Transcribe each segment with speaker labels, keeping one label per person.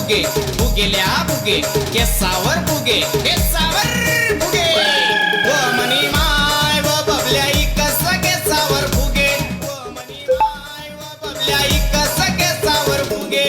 Speaker 1: फुगे फुगेल्या फुगे केसावर फुगे केसावर फुगे व मनी माय व बबल्या इकस केसावर फुगे व मनी माय व बबल्या इकस केसावर फुगे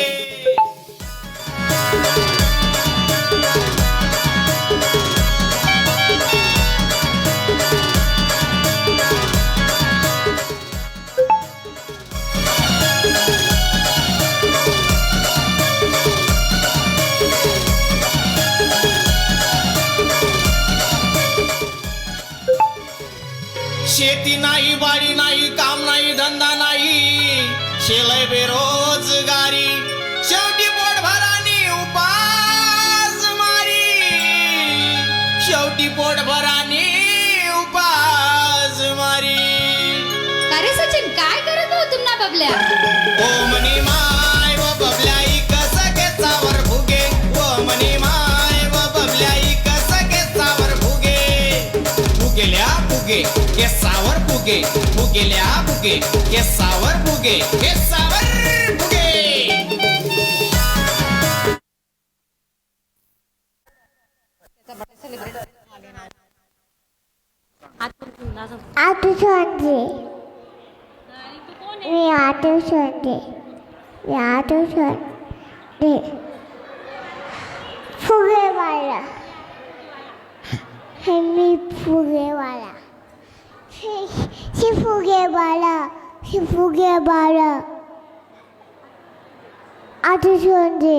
Speaker 1: शेती नाही बाडी नाही काम नाही धंदा नाही शेलय बेरोजगारी शेवटी पोटभरानी उपास मारी शेवटी पोटभरानी उपास मारी
Speaker 2: अरे सचिन काय करत हो तुम्हाला बबल्या
Speaker 1: ओ मनी माय व बबल्या इकस केसावर फुगे ओ मनी माय व बबल्या इकस केसावर फुगे फुगेल्या फुगे केसावर फुगे फुगेल्या फुगे केसावर फुगे केसावर फुगे
Speaker 3: आतुशोंजे मी आतुशोंजे मी आतुशोंजे फुगेवाला हे मी फुगेवाला हे फुगेवाला आतुशोंजे